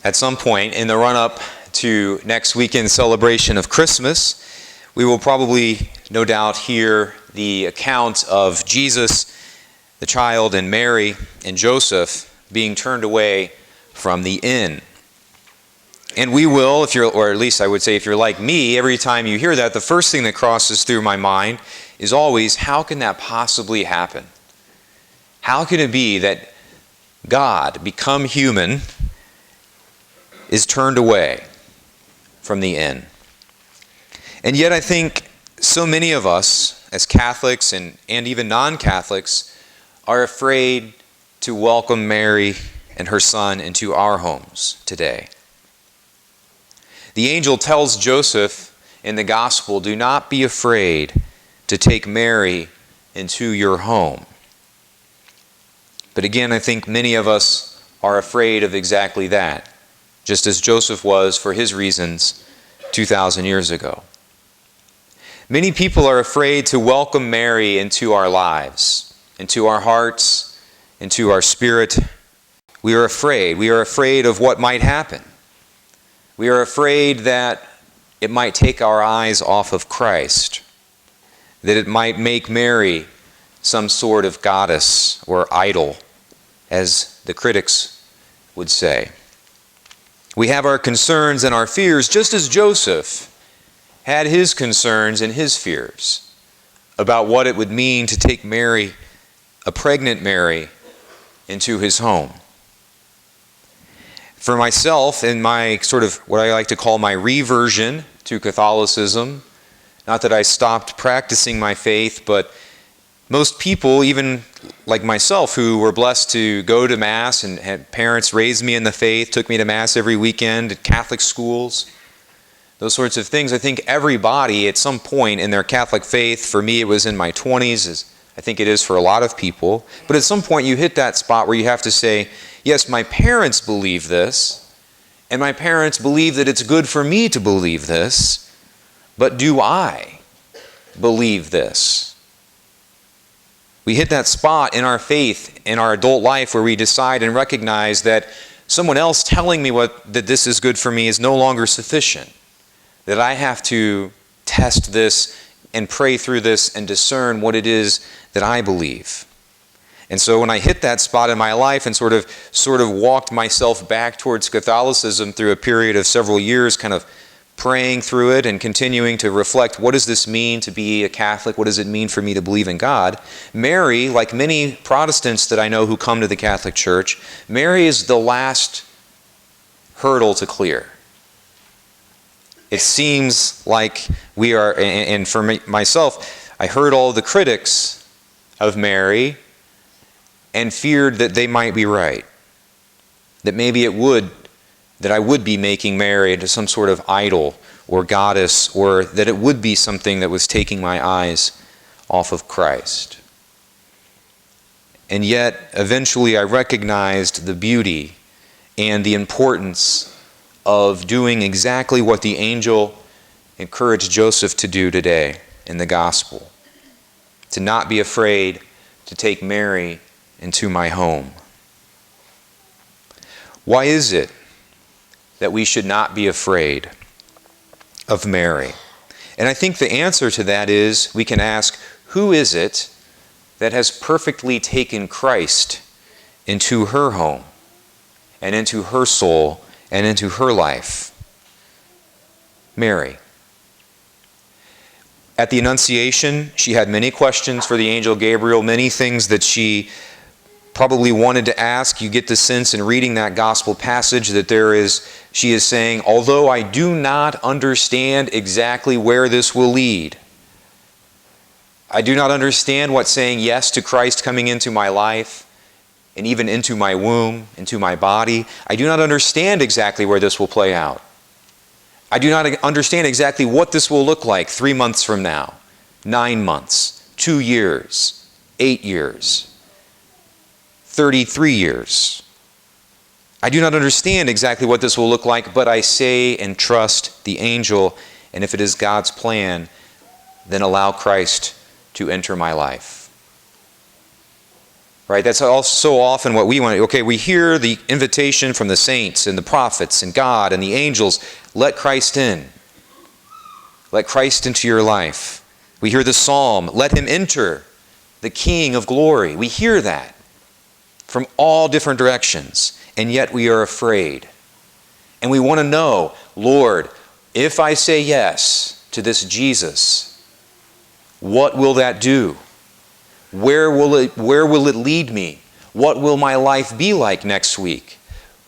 At some point in the run-up to next weekend's celebration of Christmas, we will probably, no doubt, hear the account of Jesus, the child, and Mary and Joseph being turned away from the inn. And we will, or at least I would say if you're like me, every time you hear that, the first thing that crosses through my mind is always, how can that possibly happen? How can it be that God, become human, is turned away from the inn? And yet I think so many of us, as Catholics and even non-Catholics, are afraid to welcome Mary and her son into our homes today. The angel tells Joseph in the gospel, do not be afraid to take Mary into your home. But again, I think many of us are afraid of exactly that, just as Joseph was for his reasons 2,000 years ago. Many people are afraid to welcome Mary into our lives, into our hearts, into our spirit. We are afraid. We are afraid of what might happen. We are afraid that it might take our eyes off of Christ, that it might make Mary some sort of goddess or idol, as the critics would say. We have our concerns and our fears, just as Joseph had his concerns and his fears about what it would mean to take Mary, a pregnant Mary, into his home. For myself, in my sort of what I like to call my reversion to Catholicism, not that I stopped practicing my faith, but most people, even like myself, who were blessed to go to Mass and had parents raise me in the faith, took me to Mass every weekend at Catholic schools, those sorts of things. I think everybody at some point in their Catholic faith, for me it was in my 20s, as I think it is for a lot of people, but at some point you hit that spot where you have to say, yes, my parents believe this, and my parents believe that it's good for me to believe this, but do I believe this? We hit that spot in our faith, in our adult life, where we decide and recognize that someone else telling me that this is good for me is no longer sufficient. That I have to test this and pray through this and discern what it is that I believe. And so when I hit that spot in my life and sort of walked myself back towards Catholicism through a period of several years, kind of praying through it and continuing to reflect, what does this mean to be a Catholic? What does it mean for me to believe in God? Mary, like many Protestants that I know who come to the Catholic Church, Mary is the last hurdle to clear. It seems like we are, and for myself, I heard all the critics of Mary and feared that they might be right. That maybe that I would be making Mary into some sort of idol or goddess, or that it would be something that was taking my eyes off of Christ. And yet, eventually I recognized the beauty and the importance of doing exactly what the angel encouraged Joseph to do today in the gospel. To not be afraid to take Mary into my home. Why is it that we should not be afraid of Mary? And I think the answer to that is, we can ask, who is it that has perfectly taken Christ into her home and into her soul and into her life? Mary. At the Annunciation, she had many questions for the angel Gabriel, many things that she probably wanted to ask. You get the sense in reading that gospel passage that she is saying, although I do not understand exactly where this will lead, I do not understand what saying yes to Christ coming into my life and even into my womb, into my body, I do not understand exactly where this will play out. I do not understand exactly what this will look like 3 months from now, 9 months, 2 years, 8 years, 33 years. I do not understand exactly what this will look like, but I say and trust the angel, and if it is God's plan, then allow Christ to enter my life. Right? That's also so often what we want. Okay, we hear the invitation from the saints and the prophets and God and the angels. Let Christ in. Let Christ into your life. We hear the psalm, let him enter, the King of glory. We hear that from all different directions, and yet we are afraid. And we want to know, Lord, if I say yes to this Jesus, what will that do? Where will it lead me? What will my life be like next week?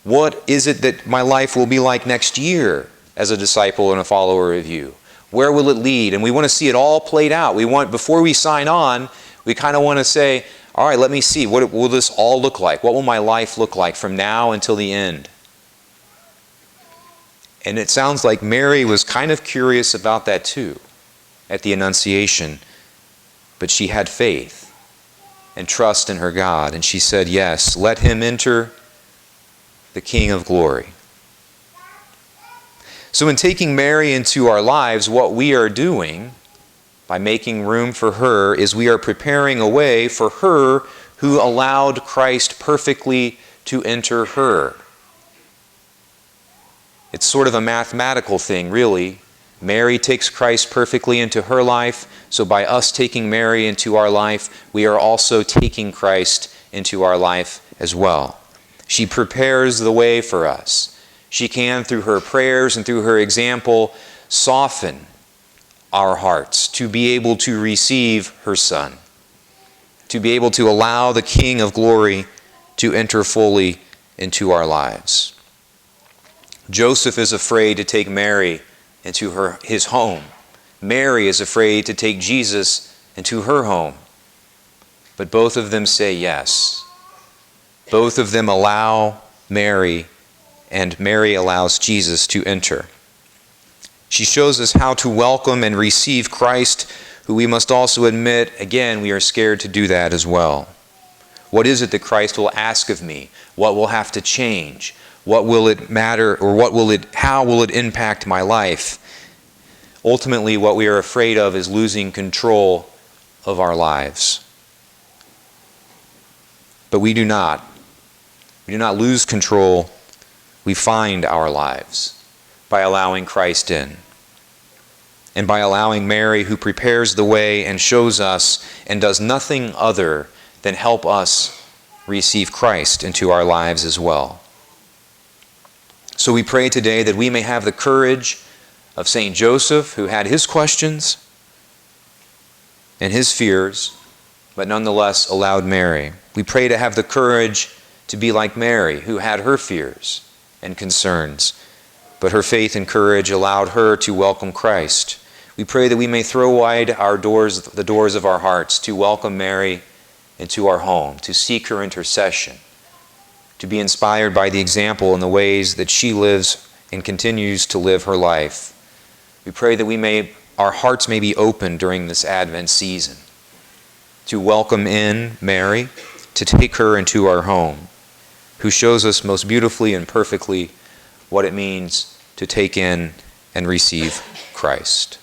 What is it that my life will be like next year as a disciple and a follower of you? Where will it lead? And we want to see it all played out. Before we sign on, we kind of want to say, all right, let me see. What will this all look like? What will my life look like from now until the end? And it sounds like Mary was kind of curious about that too at the Annunciation. But she had faith and trust in her God. And she said, yes, let him enter, the King of glory. So in taking Mary into our lives, what we are doing by making room for her is we are preparing a way for her who allowed Christ perfectly to enter her. It's sort of a mathematical thing, really. Mary takes Christ perfectly into her life, so by us taking Mary into our life, we are also taking Christ into our life as well. She prepares the way for us. She can, through her prayers and through her example, soften our hearts to be able to receive her Son, to be able to allow the King of glory to enter fully into our lives. Joseph is afraid to take Mary into his home. Mary is afraid to take Jesus into her home. But both of them say yes. Both of them allow Mary, and Mary allows Jesus to enter. She shows us how to welcome and receive Christ, who we must also admit, again, we are scared to do that as well. What is it that Christ will ask of me? What will have to change? What will it matter, or how will it impact my life? Ultimately, what we are afraid of is losing control of our lives. But we do not. We do not lose control. We find our lives by allowing Christ in. And by allowing Mary, who prepares the way and shows us and does nothing other than help us receive Christ into our lives as well. So we pray today that we may have the courage of St. Joseph, who had his questions and his fears, but nonetheless allowed Mary. We pray to have the courage to be like Mary, who had her fears and concerns, but her faith and courage allowed her to welcome Christ. We pray that we may throw wide the doors of our hearts to welcome Mary into our home, to seek her intercession, to be inspired by the example and the ways that she lives and continues to live her life. We pray that our hearts may be open during this Advent season to welcome in Mary, to take her into our home, who shows us most beautifully and perfectly what it means to take in and receive Christ.